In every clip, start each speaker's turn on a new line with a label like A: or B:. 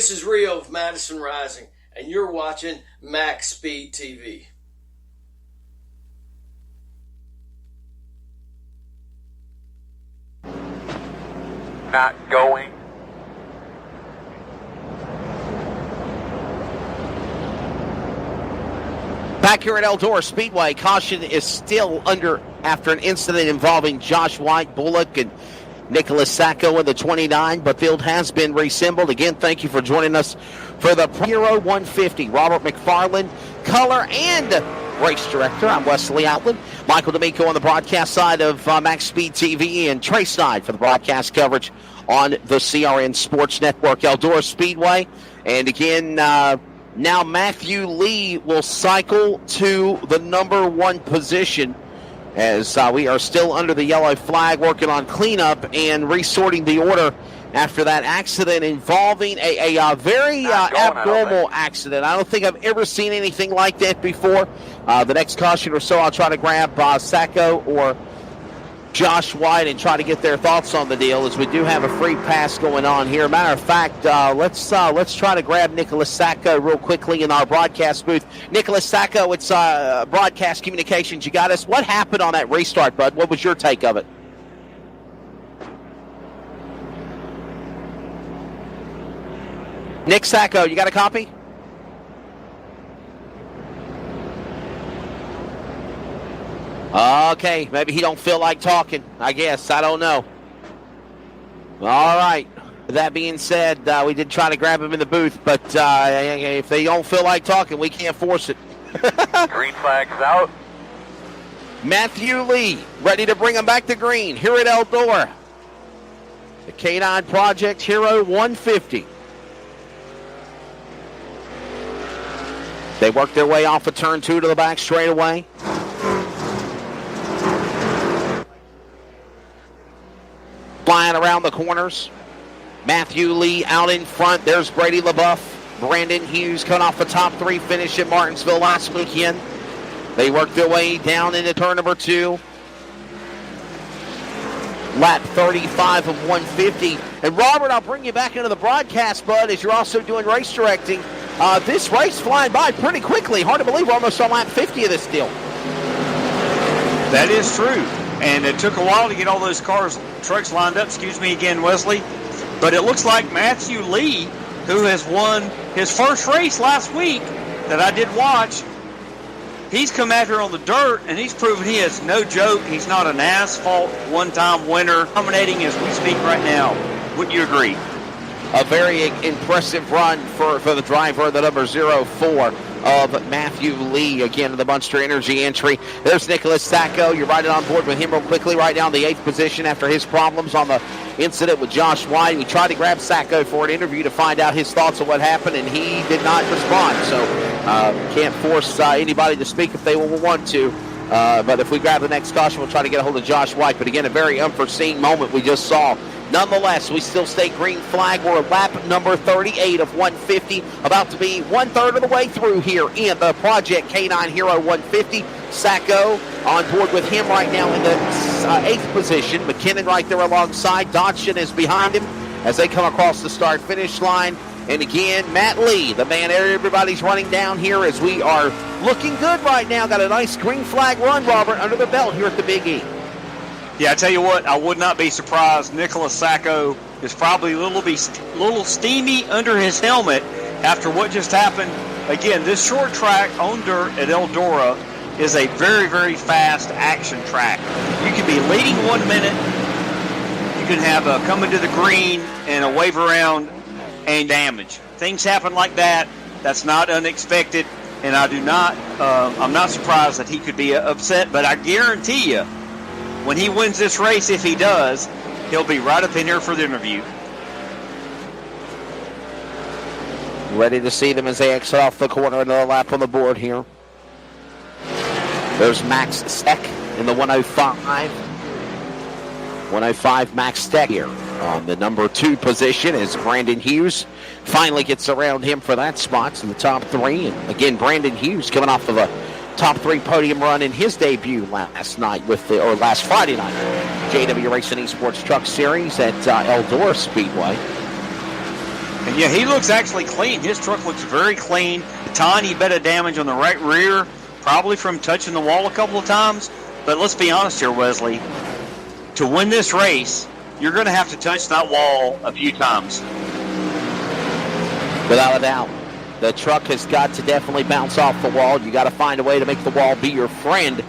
A: This is Rio of Madison Rising, and you're watching Max Speed TV.
B: Not going.
C: Back here at Eldora Speedway, caution is still under after an incident involving Josh White, Bullock, and Nicholas Sacco in the 29, but field has been reassembled. Again, thank you for joining us for the Hero 150. Robert McFarland, color and race director. I'm Wesley Outland. Michael D'Amico on the broadcast side of Max Speed TV, and Trey Snyder for the broadcast coverage on the CRN Sports Network. Eldora Speedway, and again, now Matthew Lee will cycle to the number 1 position as we are still under the yellow flag, working on cleanup and resorting the order after that accident involving a very abnormal accident. I don't think I've ever seen anything like that before. The next caution or so, I'll try to grab Sacco or Josh White and try to get their thoughts on the deal, as we do have a free pass going on here. Matter of fact, let's try to grab Nicholas Sacco real quickly in our broadcast booth. Nicholas Sacco, it's Broadcast Communications. You got us. What happened on that restart, bud? What was your take of it? Nick Sacco, you got a copy? Okay, maybe he don't feel like talking, I guess. I don't know. All right. That being said, we did try to grab him in the booth, but if they don't feel like talking, we can't force it.
B: Green flag's out.
C: Matthew Lee, ready to bring him back to green here at Eldora. The K-9 Project Hero 150. They work their way off of turn 2 to the back straightaway. Flying around the corners. Matthew Lee out in front. There's Brady LaBeouf. Brandon Hughes coming off the top 3 finish at Martinsville last weekend. They work their way down into turn number 2. Lap 35 of 150. And Robert, I'll bring you back into the broadcast, bud, as you're also doing race directing. This race flying by pretty quickly. Hard to believe we're almost on lap 50 of this deal.
D: That is true. And it took a while to get all those trucks lined up. Excuse me again, Wesley. But it looks like Matthew Lee, who has won his first race last week that I did watch, he's come out here on the dirt, and he's proven he is no joke. He's not an asphalt one-time winner, dominating as we speak right now. Wouldn't you agree?
C: A very impressive run for the driver, the number 04 of Matthew Lee. Again, the Munster Energy entry. There's Nicholas Sacco. You're riding on board with him real quickly, right down the 8th position after his problems on the incident with Josh White. We tried to grab Sacco for an interview to find out his thoughts on what happened, and he did not respond. So can't force anybody to speak if they want to. But if we grab the next caution, we'll try to get a hold of Josh White. But again, a very unforeseen moment we just saw. Nonetheless, we still stay green flag. We're at lap number 38 of 150, about to be 1/3 of the way through here in the Project K-9 Hero 150. Sacco on board with him right now in the 8th position. McKinnon right there alongside. Dodson is behind him as they come across the start-finish line. And again, Matt Lee, the man everybody's running down here as we are looking good right now. Got a nice green flag run, Robert, under the belt here at the Big E.
D: Yeah, I tell you what, I would not be surprised. Nicholas Sacco is probably a little steamy under his helmet after what just happened. Again, this short track on dirt at Eldora is a very, very fast action track. You can be leading 1 minute. You can have a coming to the green and a wave around and damage. Things happen like that. That's not unexpected, and I'm not surprised that he could be upset, but I guarantee you, when he wins this race, if he does, he'll be right up in here for the interview.
C: Ready to see them as they exit off the corner. Another lap on the board here. There's Max Steck in the 105. 105 Max Steck here on the number 2 position as Brandon Hughes finally gets around him for that spot in the top 3. And again, Brandon Hughes coming off of a top 3 podium run in his debut last Friday night, JW Racing eSports Truck Series at Eldora Speedway.
D: And yeah, he looks actually clean. His truck looks very clean. Tiny bit of damage on the right rear, probably from touching the wall a couple of times. But let's be honest here, Wesley. To win this race, you're going to have to touch that wall a few times.
C: Without a doubt. The truck has got to definitely bounce off the wall. You got to find a way to make the wall be your friend.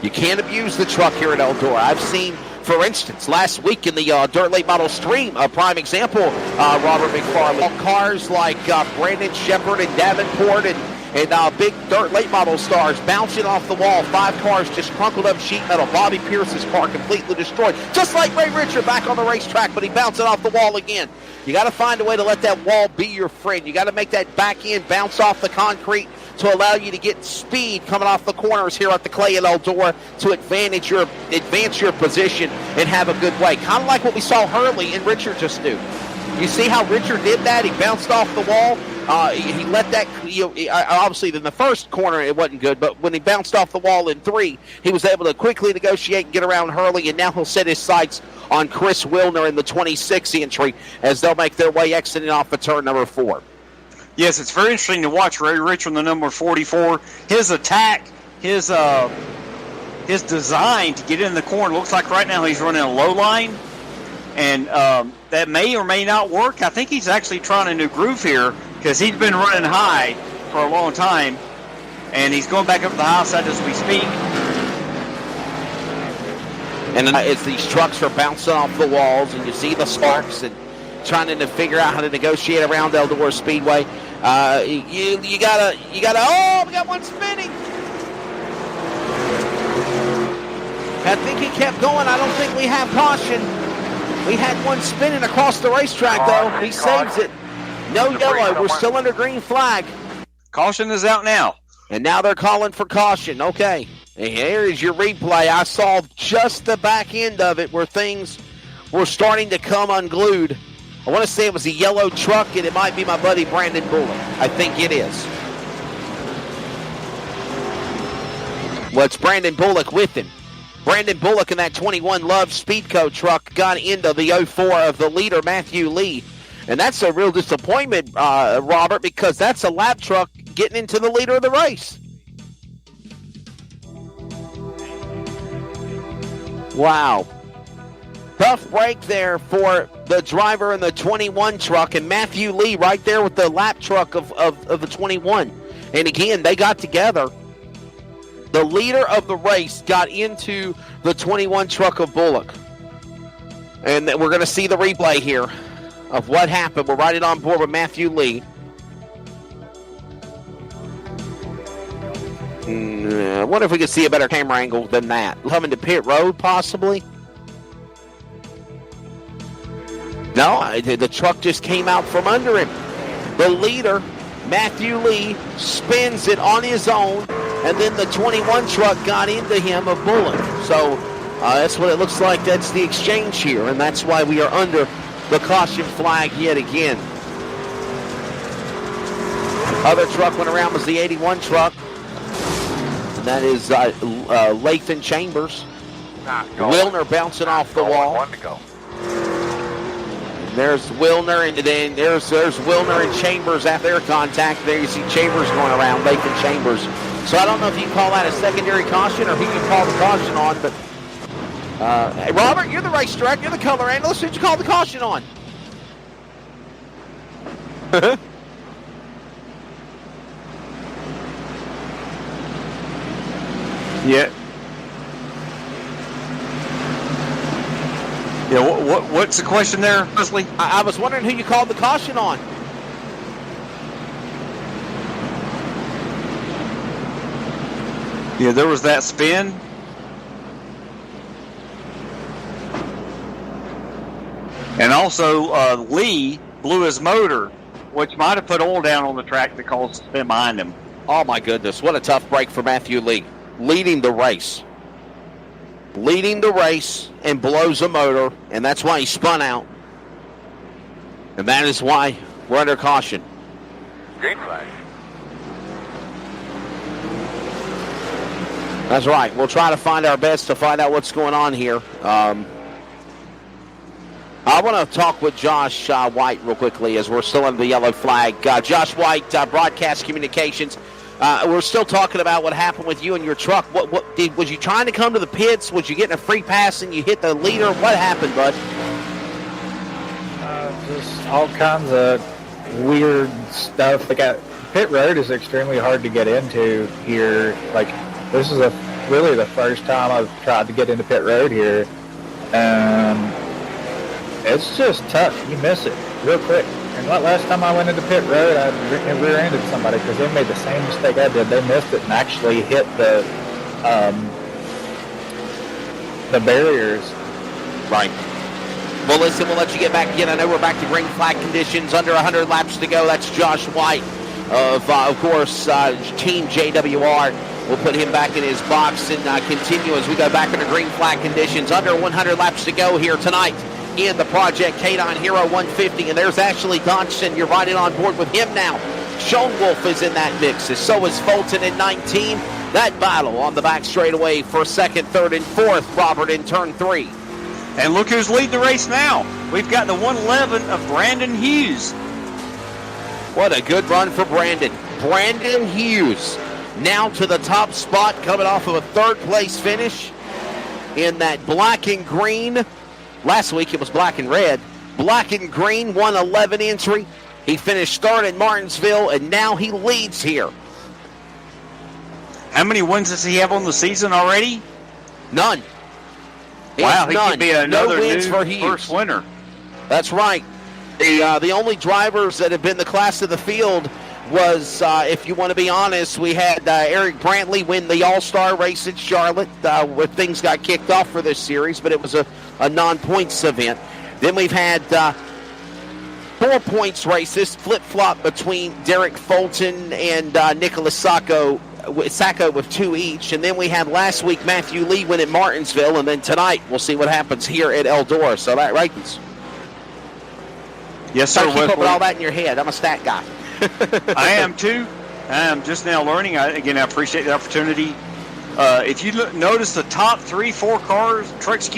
C: You can't abuse the truck here at Eldora. I've seen, for instance, last week in the Dirt Late Model Stream, a prime example, Robert McFarland. Cars like Brandon Shepard and Davenport and big Dirt Late Model stars bouncing off the wall. 5 cars just crumpled up sheet metal. Bobby Pierce's car completely destroyed. Just like Ray Richard back on the racetrack, but he bounced it off the wall again. You got to find a way to let that wall be your friend. You got to make that back end bounce off the concrete to allow you to get speed coming off the corners here at the clay at Eldora to advance your position and have a good way. Kind of like what we saw Hurley and Richard just do. You see how Richard did that? He bounced off the wall. He let that, obviously in the first corner it wasn't good, but when he bounced off the wall in 3, he was able to quickly negotiate and get around Hurley, and now he'll set his sights on Chris Wilner in the 26 entry as they'll make their way exiting off of turn number 4.
D: Yes, it's very interesting to watch Ray Richard, the number 44. His attack, his design to get in the corner, looks like right now he's running a low line, and that may or may not work. I think he's actually trying a new groove here because he's been running high for a long time, and he's going back up to the high side as we speak.
C: And as these trucks are bouncing off the walls, and you see the sparks and trying to figure out how to negotiate around Eldora Speedway, you gotta. Oh, we got one spinning. I think he kept going. I don't think we have caution. We had one spinning across the racetrack, though. He saves it. No yellow. We're still under green flag.
D: Caution is out now.
C: And now they're calling for caution. Okay. And here is your replay. I saw just the back end of it where things were starting to come unglued. I want to say it was a yellow truck, and it might be my buddy Brandon Bullock. I think it is. Well, it's Brandon Bullock with him. Brandon Bullock in that 21 Love Speedco truck got into the 04 of the leader, Matthew Lee. And that's a real disappointment, Robert, because that's a lap truck getting into the leader of the race. Wow. Tough break there for the driver in the 21 truck, and Matthew Lee right there with the lap truck of the 21. And again, they got together. The leader of the race got into the 21 truck of Bullock. And we're going to see the replay here of what happened. We're right on board with Matthew Lee. I wonder if we could see a better camera angle than that. Coming to pit road, possibly? No, the truck just came out from under him. The leader, Matthew Lee, spins it on his own, and then the 21 truck got into him of Bullock. So that's what it looks like. That's the exchange here, and that's why we are under the caution flag yet again. Other truck went around was the 81 truck. And that is Lathan Chambers. Wilner bouncing off the wall.
B: One to go.
C: There's Wilner, and then there's Wilner and Chambers after their contact. There you see Chambers going around, Lathan Chambers. So I don't know if you call that a secondary caution or who you call the caution on, but hey, Robert, you're the race director, you're the color analyst. Who'd you call the caution on?
D: Yeah. Yeah, what's the question there, Leslie?
C: I was wondering who you called the caution on.
D: Yeah, there was that spin. And also, Lee blew his motor, which might have put oil down on the track that caused the spin behind him.
C: Oh, my goodness. What a tough break for Matthew Lee. Leading the race. Leading the race and blows a motor, and that's why he spun out. And that is why we're under caution.
B: Green flag.
C: That's right. We'll try to find our best to find out what's going on here. I want to talk with Josh White real quickly as we're still under the yellow flag. Josh White, Broadcast Communications. We're still talking about what happened with you and your truck. Was you trying to come to the pits? Was you getting a free pass and you hit the leader? What happened, bud?
E: Just all kinds of weird stuff. Pit road is extremely hard to get into here. Like, this is really the first time I've tried to get into pit road here. It's just tough. You miss it real quick. And last time I went into pit road, I rear-ended somebody because they made the same mistake I did. They missed it and actually hit the barriers.
C: Right. Well, listen, we'll let you get back again. I know we're back to green flag conditions. Under 100 laps to go. That's Josh White of course, Team JWR. We'll put him back in his box and continue as we go back into green flag conditions. Under 100 laps to go here tonight in the Project K-9 Hero 150. And there's Ashley Dodson. You're riding on board with him now. Sean Wolf is in that mix. So is Fulton in 19. That battle on the back straightaway for second, third, and fourth. Robert in turn 3.
D: And look who's leading the race now. We've got the 111 of Brandon Hughes.
C: What a good run for Brandon. Brandon Hughes now to the top spot, coming off of a third-place finish in that black and green. Last week it was black and red. Black and green 111 entry. He finished third in Martinsville, and now he leads here.
D: How many wins does he have on the season already?
C: None.
D: Wow, he could be another
C: wins
D: new
C: for Hughes.
D: first winner.
C: That's right. The only drivers that have been the class of the field was, if you want to be honest, we had Eric Brantley win the All-Star race at Charlotte, where things got kicked off for this series, but it was a non-points event. Then we've had 4 points races, flip-flop between Derek Fulton and Nicholas Sacco with 2 each. And then we had last week Matthew Lee win at Martinsville, and then tonight we'll see what happens here at Eldora. So that right.
D: Yes, sir.
C: Keep up with all that in your head. I'm a stat guy.
D: I am too. I am just now learning. I appreciate the opportunity. If you notice the top 3-4 trucks,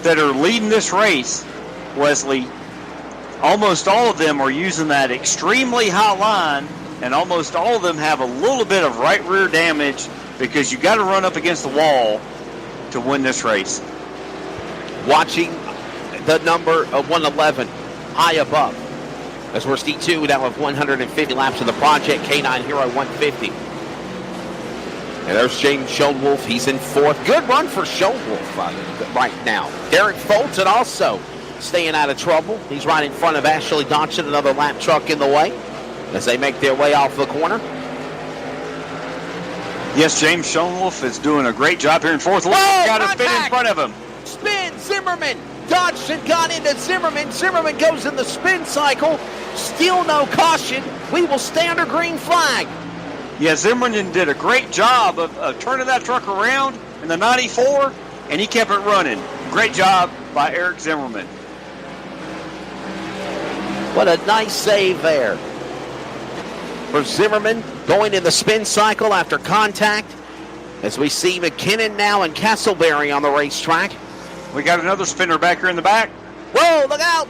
D: that are leading this race, Wesley, almost all of them are using that extremely high line, and almost all of them have a little bit of right rear damage because you got to run up against the wall to win this race.
C: Watching the number of 111 high above, as we're C2 now with 150 laps of the Project K-9 Hero 150. And there's James Schoenwolf. He's in fourth. Good run for Schoenwolf right now. Derek Fulton also staying out of trouble. He's right in front of Ashley Dodson, another lap truck in the way, as they make their way off the corner.
D: Yes, James Schoenwolf is doing a great job here in fourth. Look, got to spin in front of him.
C: Spin, Zimmerman. Dodson got into Zimmerman. Zimmerman goes in the spin cycle. Still no caution. We will stay under green flag.
D: Yeah, Zimmerman did a great job of turning that truck around in the 94, and he kept it running. Great job by Eric Zimmerman.
C: What a nice save there for Zimmerman, going in the spin cycle after contact, as we see McKinnon now and Castleberry on the racetrack.
D: We got another spinner back here in the back.
C: Whoa, look out!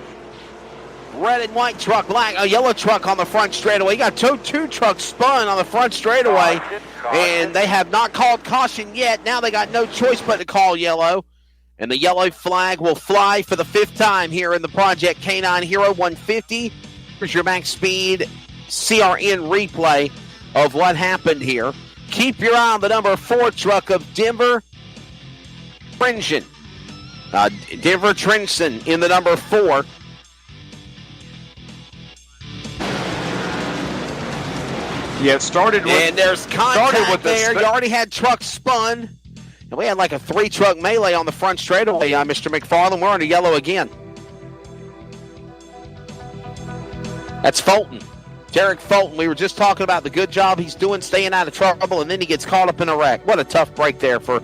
C: Red and white truck, a yellow truck on the front straightaway. You got two trucks spun on the front straightaway, and they have not called caution yet. Now they got no choice but to call yellow, and the yellow flag will fly for the 5th time here in the Project K-9 Hero 150. Here's your max speed CRN replay of what happened here. Keep your eye on the number 4 truck of Denver Trinson. Denver Trinson in the number 4.
D: Yeah, it started with...
C: And there's contact there. You already had trucks spun. And we had like a 3-truck melee on the front straightaway, Mr. McFarland. We're under yellow again. That's Fulton. Derek Fulton. We were just talking about the good job he's doing staying out of trouble, and then he gets caught up in a wreck. What a tough break there for